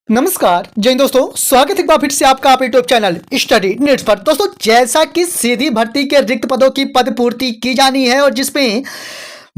नमस्कार जय हिंद दोस्तों, स्वागत है एक बार फिर से आपका आप यूट्यूब चैनल स्टडी नीड्स पर। दोस्तों, जैसा कि सीधी भर्ती के रिक्त पदों की पद पूर्ति की जानी है और जिसमें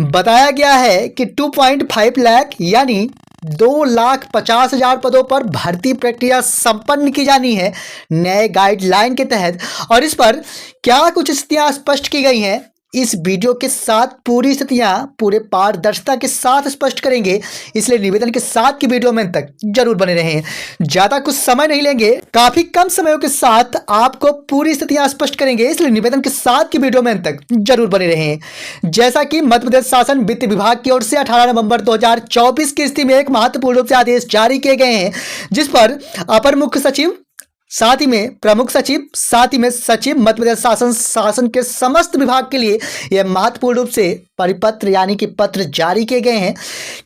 बताया गया है कि 2.5 लाख यानी 2,50,000 पदों पर भर्ती प्रक्रिया संपन्न की जानी है नए गाइडलाइन के तहत। और इस पर क्या कुछ स्थितियां स्पष्ट की गई हैं, इस वीडियो के साथ पूरी स्थितियां पूरे पारदर्शिता के साथ स्पष्ट करेंगे, इसलिए निवेदन के साथ की वीडियो में तक जरूर बने रहें। ज्यादा कुछ समय नहीं लेंगे, काफी कम समय के साथ आपको पूरी स्थितियां स्पष्ट करेंगे, इसलिए निवेदन के साथ की वीडियो में तक जरूर बने रहें। जैसा कि मध्य प्रदेश शासन वित्त विभाग की ओर से 18 नवंबर 2024 की स्थिति में एक महत्वपूर्ण रूप से आदेश जारी किए गए हैं, जिस पर अपर मुख्य सचिव, साथ ही में प्रमुख सचिव, साथ ही में सचिव मध्य प्रदेश शासन के समस्त विभाग के लिए यह महत्वपूर्ण रूप से परिपत्र यानी कि पत्र जारी किए गए हैं।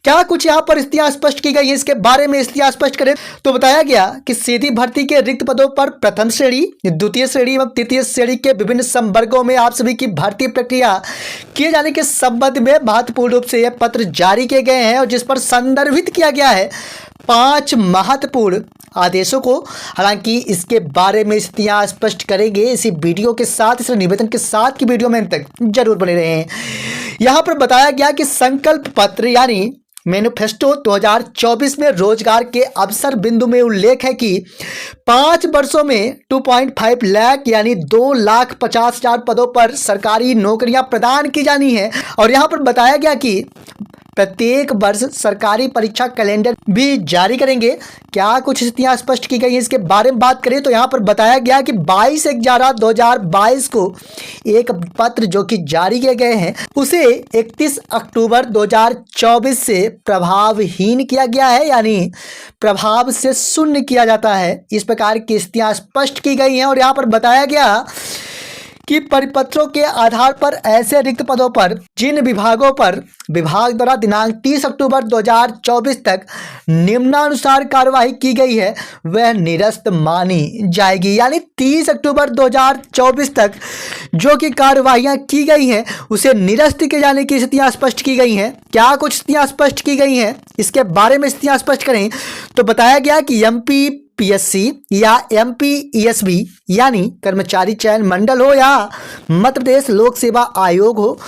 क्या कुछ यहाँ पर स्थितियां स्पष्ट की गई है, इसके बारे में स्थितियां स्पष्ट करें तो बताया गया कि सीधी भर्ती के रिक्त पदों पर प्रथम श्रेणी, द्वितीय श्रेणी एवं तृतीय श्रेणी के विभिन्न संवर्गों में आप सभी की भर्ती प्रक्रिया किए जाने के संबंध में महत्वपूर्ण रूप से यह पत्र जारी किए गए हैं और जिस पर संदर्भित किया गया है 5 महत्वपूर्ण आदेशों को। हालांकि इसके बारे में स्थितियां स्पष्ट करेंगे इसी वीडियो के साथ, इस निवेदन के साथ की वीडियो में तक जरूर बने रहें। यहां पर बताया गया कि संकल्प पत्र यानी मैनिफेस्टो 2024 में रोजगार के अवसर बिंदु में उल्लेख है कि 5 वर्षों में 2.5 लाख यानी 2,50,000 पदों पर सरकारी नौकरियां प्रदान की जानी है। और यहां पर बताया गया कि प्रत्येक वर्ष सरकारी परीक्षा कैलेंडर भी जारी करेंगे। क्या कुछ स्थितियां स्पष्ट की गई हैं, इसके बारे में बात करें तो यहाँ पर बताया गया कि 22/11/2022 को एक पत्र जो कि जारी किए गए हैं उसे 31 अक्टूबर 2024 से प्रभावहीन किया गया है, यानी प्रभाव से शून्य किया जाता है। इस प्रकार की स्थितियां स्पष्ट की गई हैं और यहाँ पर बताया गया कि परिपत्रों के आधार पर ऐसे रिक्त पदों पर जिन विभागों पर विभाग द्वारा दिनांक 30 अक्टूबर 2024 तक निम्नानुसार कार्यवाही की गई है वह निरस्त मानी जाएगी। यानी 30 अक्टूबर 2024 तक जो कि कार्यवाहियां की गई हैं उसे निरस्त किए जाने की स्थितियां स्पष्ट की गई हैं। क्या कुछ स्थितियां स्पष्ट की गई हैं, इसके बारे में स्थितियां स्पष्ट करें तो बताया गया कि MPPSC या MPESB यानी कर्मचारी चयन मंडल हो या मध्य प्रदेश लोक सेवा आयोग हो,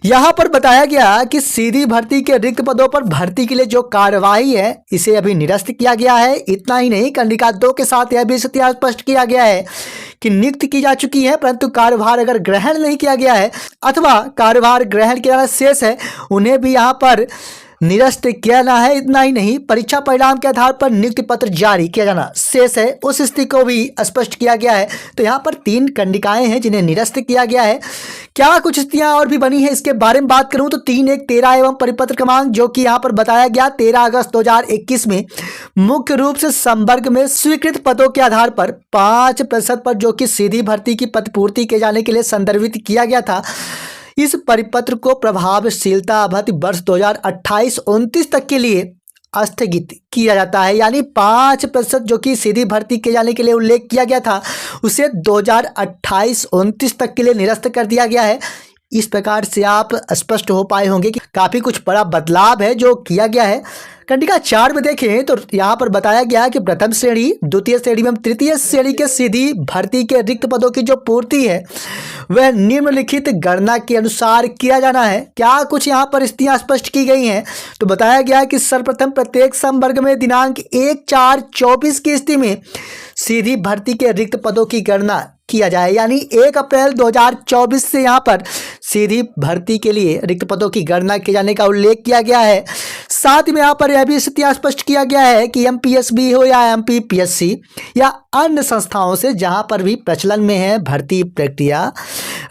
यहाँ पर बताया गया कि सीधी भर्ती के रिक्त पदों पर भर्ती के लिए जो कार्यवाही है इसे अभी निरस्त किया गया है। इतना ही नहीं, कंडिका 2 के साथ यह भी स्थितियां स्पष्ट किया गया है कि नियुक्त की जा चुकी है परंतु कार्यभार अगर ग्रहण नहीं किया गया है अथवा कार्यभार ग्रहण किया शेष है उन्हें भी यहाँ पर निरस्त किया जाना है। इतना ही नहीं, परीक्षा परिणाम के आधार पर नियुक्ति पत्र जारी किया जाना शेष है, उस स्थिति को भी स्पष्ट किया गया है। तो यहाँ पर 3 कंडिकाएं हैं जिन्हें निरस्त किया गया है। क्या कुछ स्थितियां और भी बनी है, इसके बारे में बात करूं तो 3.1.13 एवं परिपत्र क्रमांक जो कि यहाँ पर बताया गया 13 अगस्त 2021 में मुख्य रूप से संवर्ग में स्वीकृत पदों के आधार पर 5% पर जो कि सीधी भर्ती की पद पूर्ति किए जाने के लिए संदर्भित किया गया था। इस परिपत्र को प्रभावशीलता अवधि वर्ष 2028-29 तक के लिए स्थगित किया जाता है, यानी 5% जो कि सीधी भर्ती किए जाने के लिए उल्लेख किया गया था उसे 2028-29 तक के लिए निरस्त कर दिया गया है। इस प्रकार से आप स्पष्ट हो पाए होंगे कि काफ़ी कुछ बड़ा बदलाव है जो किया गया है। कंडिका 4 में देखें तो यहाँ पर बताया गया कि प्रथम श्रेणी, द्वितीय श्रेणी एवं तृतीय श्रेणी के सीधी भर्ती के रिक्त पदों की जो पूर्ति है वह निम्नलिखित गणना के अनुसार किया जाना है। क्या कुछ यहाँ पर स्थितियां स्पष्ट की गई हैं तो बताया गया कि सर्वप्रथम प्रत्येक संवर्ग में दिनांक 1/4/24 की स्थिति में सीधी भर्ती के रिक्त पदों की गणना किया जाए, यानी 1 अप्रैल 2024 से यहाँ पर सीधी भर्ती के लिए रिक्त पदों की गणना किए जाने का उल्लेख किया गया है। साथ में यहाँ पर यह भी स्थितियां स्पष्ट किया गया है कि MPSB हो या MPPSC या अन्य संस्थाओं से जहां पर भी प्रचलन में है भर्ती प्रक्रिया,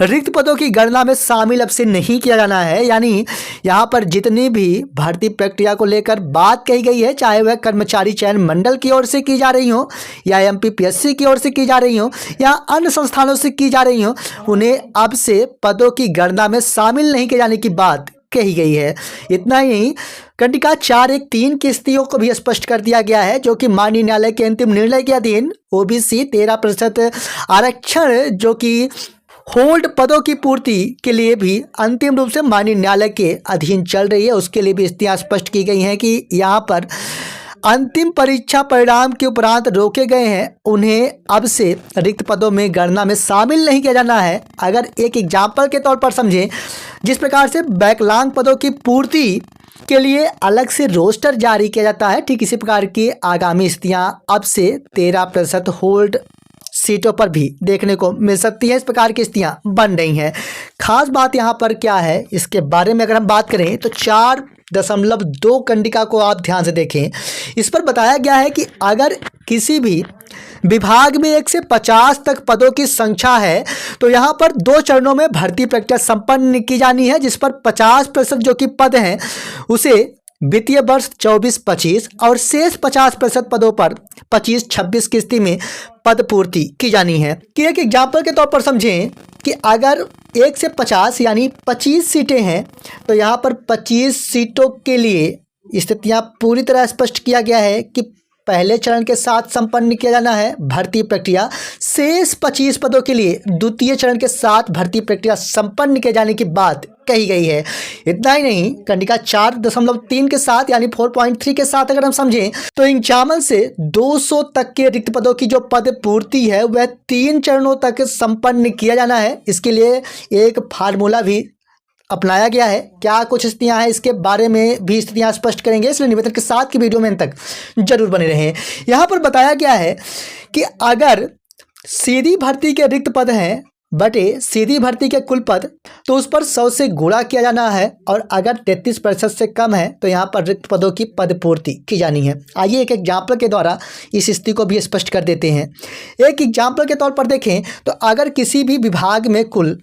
रिक्त पदों की गणना में शामिल अब से नहीं किया जाना है। यानी यहाँ पर जितनी भी भर्ती प्रक्रिया को लेकर बात कही गई है, चाहे वह कर्मचारी चयन मंडल की ओर से की जा रही हो या MPPSC की ओर से की जा रही हो या अन्य संस्थानों से की जा रही हो, उन्हें अब से पदों की गणना में शामिल नहीं किए जाने की बात कही गई है। इतना ही नहीं, कंडिका 4.1.3 की स्थितियों को भी स्पष्ट कर दिया गया है जो कि माननीय न्यायालय के अंतिम निर्णय के अधीन OBC 13% आरक्षण जो कि होल्ड पदों की पूर्ति के लिए भी अंतिम रूप से माननीय न्यायालय के अधीन चल रही है, उसके लिए भी स्थितियां स्पष्ट की गई हैं कि यहाँ पर अंतिम परीक्षा परिणाम के उपरांत रोके गए हैं, उन्हें अब से रिक्त पदों में गणना में शामिल नहीं किया जाना है। अगर एक एग्जाम्पल के तौर पर समझें, जिस प्रकार से बैकलॉग पदों की पूर्ति के लिए अलग से रोस्टर जारी किया जाता है, ठीक इसी प्रकार की आगामी स्थितियां अब से 13% होल्ड सीटों पर भी देखने को मिल सकती है। इस प्रकार की स्थितियां बन रही हैं। खास बात यहाँ पर क्या है, इसके बारे में अगर हम बात करें तो 4.2 कंडिका को आप ध्यान से देखें। इस पर बताया गया है कि अगर किसी भी विभाग में 1 से 50 तक पदों की संख्या है तो यहाँ पर 2 चरणों में भर्ती प्रक्रिया संपन्न की जानी है, जिस पर 50% जो कि पद हैं उसे वित्तीय वर्ष 24-25 और शेष 50% पदों पर 25-26 की स्थिति में पद पूर्ति की जानी है। कि एक एग्जाम्पल के तौर पर समझें कि अगर 1 से 50 यानी 25 सीटें हैं तो यहाँ पर 25 सीटों के लिए स्थितियाँ पूरी तरह स्पष्ट किया गया है कि पहले चरण के साथ संपन्न किया जाना है भर्ती प्रक्रिया। शेष 25 पदों के लिए द्वितीय चरण के साथ भर्ती प्रक्रिया संपन्न किए जाने की बात कही गई है। इतना ही नहीं, कंडिका 4.3 के साथ यानी 4.3 के साथ अगर हम समझें तो 51 से 200 तक के रिक्त पदों की जो पद पूर्ति है वह 3 चरणों तक संपन्न किया जाना है। इसके लिए एक फार्मूला भी अपनाया गया है। क्या कुछ स्थितियां हैं, इसके बारे में भी स्थितियां स्पष्ट करेंगे, इसलिए निवेदन के साथ की वीडियो में अंत तक जरूर बने रहें। यहाँ पर बताया गया है कि अगर सीधी भर्ती के रिक्त पद हैं बटे सीधी भर्ती के कुल पद तो उस पर 100 से गुणा किया जाना है, और अगर 33% से कम है तो यहाँ पर रिक्त पदों की पद पूर्ति की जानी है। आइए एक एग्जाम्पल के द्वारा इस स्थिति को भी स्पष्ट कर देते हैं। एक एग्जाम्पल के तौर पर देखें तो अगर किसी भी विभाग में कुल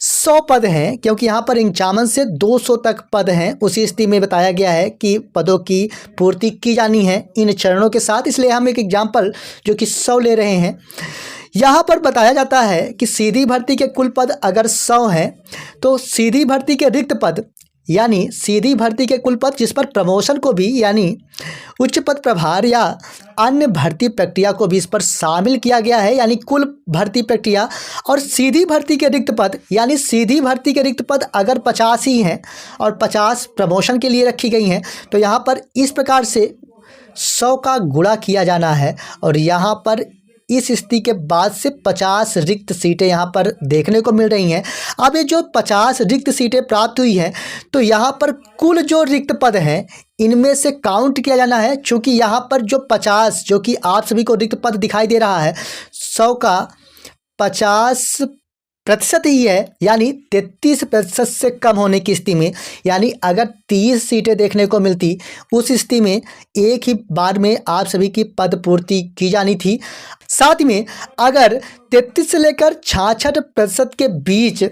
100 पद हैं, क्योंकि यहाँ पर 51 से 200 तक पद हैं, उसी स्थिति में बताया गया है कि पदों की पूर्ति की जानी है इन चरणों के साथ, इसलिए हम एक एग्जाम्पल जो कि 100 ले रहे हैं। यहाँ पर बताया जाता है कि सीधी भर्ती के कुल पद अगर 100 हैं तो सीधी भर्ती के रिक्त पद यानी सीधी भर्ती के कुल पद जिस पर प्रमोशन को भी यानी उच्च पद प्रभार या अन्य भर्ती प्रक्रिया को भी इस पर शामिल किया गया है, यानी कुल भर्ती प्रक्रिया। और सीधी भर्ती के रिक्त पद यानी सीधी भर्ती के रिक्त पद अगर 50 ही हैं और 50 प्रमोशन के लिए रखी गई हैं तो यहाँ पर इस प्रकार से 100 का गुणा किया जाना है, और यहाँ पर इस स्थिति के बाद से 50 रिक्त सीटें यहाँ पर देखने को मिल रही हैं। अब ये जो 50 रिक्त सीटें प्राप्त हुई हैं तो यहाँ पर कुल जो रिक्त पद हैं इनमें से काउंट किया जाना है। चूँकि यहाँ पर जो 50 जो कि आप सभी को रिक्त पद दिखाई दे रहा है 100 का 50% ही है, यानी 33% से कम होने की स्थिति में, यानी अगर 30 सीटें देखने को मिलती उस स्थिति में एक ही बार में आप सभी की पद पूर्ति की जानी थी। साथ ही में अगर 33 से लेकर 66% के बीच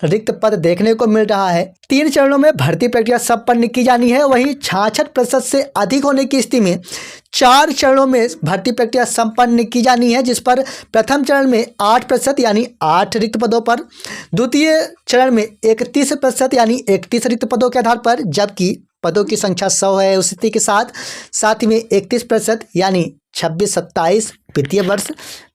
रिक्त पद देखने को मिल रहा है, 3 चरणों में भर्ती प्रक्रिया संपन्न की जानी है। वहीं 66% से अधिक होने की स्थिति में 4 चरणों में भर्ती प्रक्रिया संपन्न की जानी है, जिस पर प्रथम चरण में 8% यानी 8 रिक्त पदों पर, द्वितीय चरण में 31% यानी 31 रिक्त पदों के आधार पर, जबकि पदों की संख्या 100 है उस स्थिति के साथ ही में 31% यानी 26-27 द्वितीय वर्ष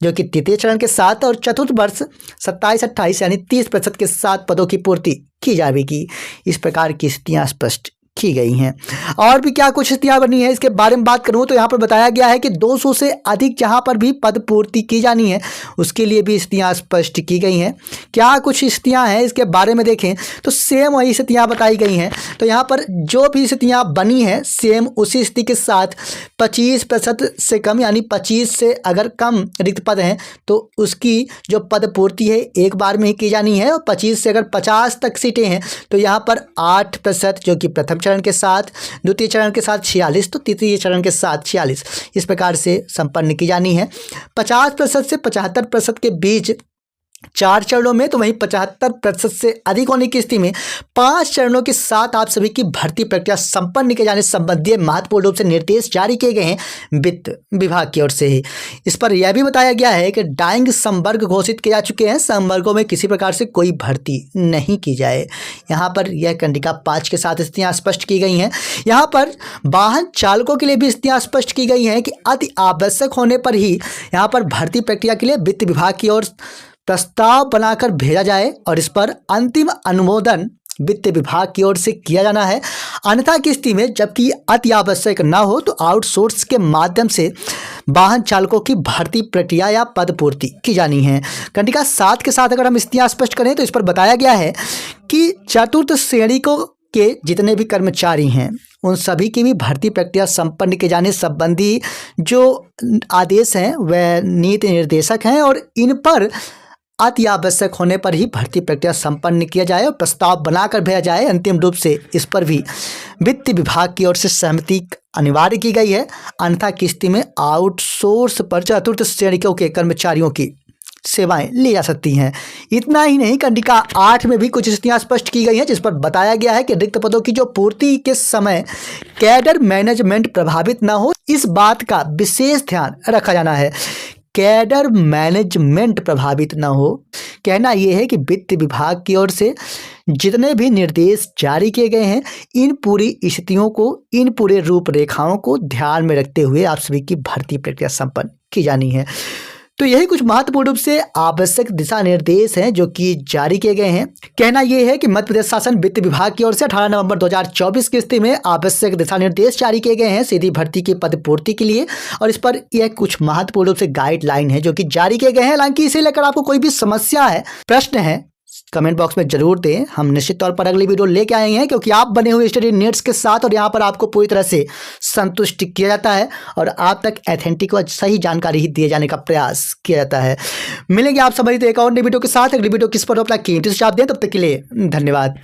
जो कि तृतीय चरण के साथ, और चतुर्थ वर्ष 27-28 यानी 30% के साथ पदों की पूर्ति की जाएगी। इस प्रकार की स्थितियाँ स्पष्ट की गई हैं। और भी क्या कुछ स्थितियाँ बनी है इसके बारे में बात करूँ तो यहाँ पर बताया गया है कि 200 से अधिक जहाँ पर भी पद पूर्ति की जानी है उसके लिए भी स्थितियाँ स्पष्ट की गई हैं। क्या कुछ स्थितियाँ हैं इसके बारे में देखें तो सेम वही स्थितियाँ बताई गई हैं। तो यहाँ पर जो भी स्थितियाँ बनी हैं सेम उसी स्थिति के साथ 25% से कम यानी 25 से अगर कम रिक्त पद हैं तो उसकी जो पद पूर्ति है एक बार में ही की जानी है, और 25 से अगर 50 तक सीटें हैं तो यहाँ पर 8% जो कि प्रथम चरण के साथ, द्वितीय चरण के साथ 46 तो तृतीय चरण के साथ 46 इस प्रकार से संपन्न की जानी है। 50% से 75% के बीच 4 चरणों में, तो वहीं 75% से अधिक होने की स्थिति में 5 चरणों के साथ आप सभी की भर्ती प्रक्रिया संपन्न किए जाने संबंधी महत्वपूर्ण रूप से निर्देश जारी किए गए हैं वित्त विभाग की ओर से ही। इस पर यह भी बताया गया है कि डाइंग संवर्ग घोषित किए जा चुके हैं, संवर्गों में किसी प्रकार से कोई भर्ती नहीं की जाए। यहाँ पर यह कंडिका 5 के साथ स्थितियाँ स्पष्ट की गई हैं। यहाँ पर वाहन चालकों के लिए भी स्थितियाँ स्पष्ट की गई हैं कि अति आवश्यक होने पर ही यहाँ पर भर्ती प्रक्रिया के लिए वित्त विभाग की ओर प्रस्ताव बनाकर भेजा जाए और इस पर अंतिम अनुमोदन वित्त विभाग की ओर से किया जाना है। अन्यथा की स्थिति में जबकि अति आवश्यक न हो तो आउटसोर्स के माध्यम से वाहन चालकों की भर्ती प्रक्रिया या पद पूर्ति की जानी है। कंडिका 7 के साथ अगर हम स्थितियां स्पष्ट करें तो इस पर बताया गया है कि चतुर्थ श्रेणी को के जितने भी कर्मचारी हैं उन सभी की भी भर्ती प्रक्रिया संपन्न किए जाने संबंधी जो आदेश हैं वह नीति निर्देशक हैं और इन पर अति आवश्यक होने पर ही भर्ती प्रक्रिया संपन्न किया जाए और प्रस्ताव बनाकर भेजा जाए। अंतिम रूप से इस पर भी वित्त विभाग की ओर से सहमति अनिवार्य की गई है। अन्यथा की स्थिति में आउटसोर्स पर चतुर्थ श्रेणियों के कर्मचारियों की सेवाएं ली जा सकती हैं। इतना ही नहीं, कंडिका 8 में भी कुछ स्थितियां स्पष्ट की गई हैं जिस पर बताया गया है कि रिक्त पदों की जो पूर्ति के समय कैडर मैनेजमेंट प्रभावित न हो, इस बात का विशेष ध्यान रखा जाना है। कैडर मैनेजमेंट प्रभावित न हो, कहना यह है कि वित्त विभाग की ओर से जितने भी निर्देश जारी किए गए हैं इन पूरी स्थितियों को, इन पूरे रूपरेखाओं को ध्यान में रखते हुए आप सभी की भर्ती प्रक्रिया संपन्न की जानी है। तो यही कुछ महत्वपूर्ण रूप से आवश्यक दिशा निर्देश हैं जो कि जारी किए गए हैं। कहना यह है कि मध्य प्रदेश शासन वित्त विभाग की ओर से 18 नवंबर 2024 की स्थिति में आवश्यक दिशा निर्देश जारी किए गए हैं सीधी भर्ती की पद पूर्ति के लिए, और इस पर यह कुछ महत्वपूर्ण रूप से गाइडलाइन है जो कि जारी किए गए हैं। हालांकि इसे लेकर आपको कोई भी समस्या है, प्रश्न है, कमेंट बॉक्स में जरूर दें। हम निश्चित तौर पर अगली वीडियो लेके आए हैं क्योंकि आप बने हुए स्टडी नीड्स के साथ और यहाँ पर आपको पूरी तरह से संतुष्ट किया जाता है और आप तक ऑथेंटिक और सही जानकारी ही दिए जाने का प्रयास किया जाता है। मिलेंगे आप सभी तो एक और नई वीडियो के साथ। अगली वीडियो किस पर अपना कीमती सुझाव दें, तब तक के लिए धन्यवाद।